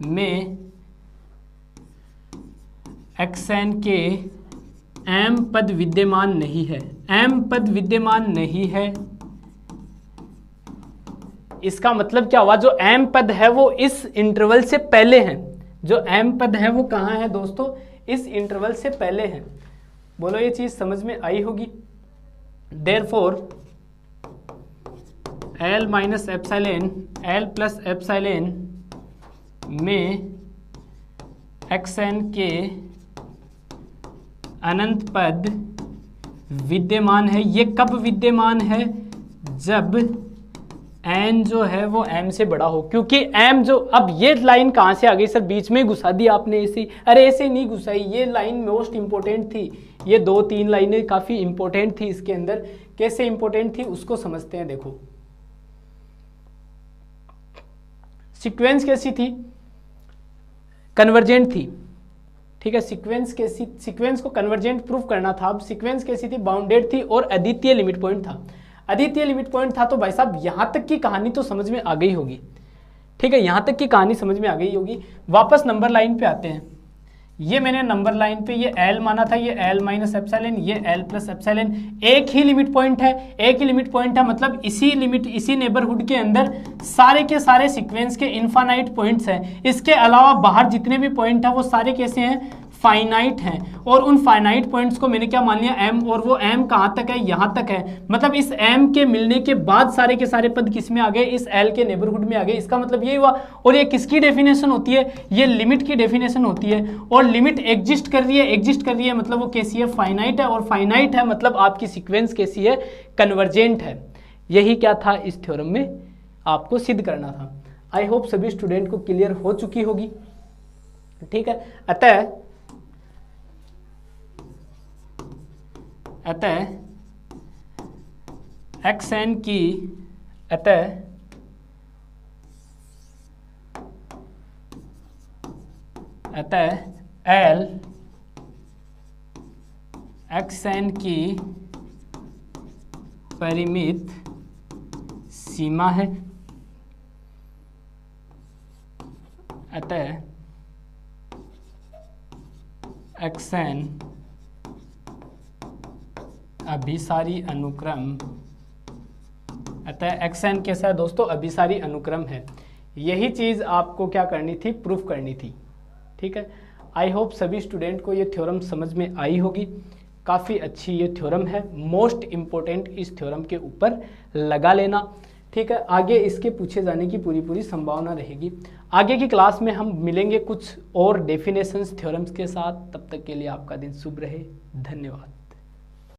में xn के m पद विद्यमान नहीं है, m पद विद्यमान नहीं है। इसका मतलब क्या हुआ, जो m पद है वो इस इंटरवल से पहले हैं, जो m पद है वो कहाँ है दोस्तों, इस इंटरवल से पहले हैं। बोलो ये चीज समझ में आई होगी। Therefore L minus epsilon L plus epsilon में xn के अनंत पद विद्यमान है। ये कब विद्यमान है, जब n जो है वो m से बड़ा हो, क्योंकि m जो, अब ये लाइन कहाँ से आ गई सर, बीच में घुसा दी आपने ऐसे, अरे ऐसे नहीं घुसाई, ये लाइन मोस्ट इंपॉर्टेंट थी। ये 2-3 लाइनें काफी इंपॉर्टेंट थी इसके अंदर। कैसे इंपॉर्टेंट थी उसको समझते हैं। देखो सीक्वेंस कैसी थी, कन्वर्जेंट थी, ठीक है। सीक्वेंस को कन्वर्जेंट प्रूफ करना था। अब सीक्वेंस कैसी थी, बाउंडेड थी और अद्वितीय लिमिट पॉइंट था। अद्वितीय लिमिट पॉइंट था तो भाई साहब यहां तक की कहानी तो समझ में आ गई होगी, ठीक है। यहां तक की कहानी समझ में आ गई होगी। वापस नंबर लाइन पे आते हैं। ये मैंने नंबर लाइन पे ये L माना था, ये L माइनस एप्सिलॉन, ये L प्लस एप्सिलॉन। एक ही लिमिट पॉइंट है, एक ही लिमिट पॉइंट है, मतलब इसी नेबरहुड के अंदर सारे के सारे सीक्वेंस के इनफाइनाइट पॉइंट्स हैं। इसके अलावा बाहर जितने भी पॉइंट हैं वो सारे कैसे हैं, फाइनाइट हैं। और उन फाइनाइट पॉइंट्स को मैंने क्या मान लिया, m, और वो m कहाँ तक है, यहाँ तक है। मतलब इस m के मिलने के बाद सारे के सारे पद किस में आ गए, इस L के नेबरहुड में आ गए। इसका मतलब ये हुआ। और ये किसकी डेफिनेशन होती है, ये लिमिट की डेफिनेशन होती है। और लिमिट एग्जिस्ट कर रही है मतलब वो कैसी है, फाइनाइट है। और फाइनाइट है मतलब आपकी सीक्वेंस कैसी है, कन्वर्जेंट है। यही क्या था इस थ्योरम में आपको सिद्ध करना था। आई होप सभी स्टूडेंट को क्लियर हो चुकी होगी, ठीक है। अतः xn की L xn की परिमित सीमा है। अतः xn अभिसारी अनुक्रम, अतः xn कैसा है दोस्तों, अभिसारी अनुक्रम है। यही चीज आपको क्या करनी थी, प्रूफ करनी थी, ठीक है। आई होप सभी स्टूडेंट को ये थ्योरम समझ में आई होगी। काफ़ी अच्छी ये थ्योरम है, मोस्ट इम्पोर्टेंट इस थ्योरम के ऊपर लगा लेना, ठीक है। आगे इसके पूछे जाने की पूरी संभावना रहेगी। आगे की क्लास में हम मिलेंगे कुछ और डेफिनेशंस थ्योरम्स के साथ। तब तक के लिए आपका दिन शुभ रहे। धन्यवाद।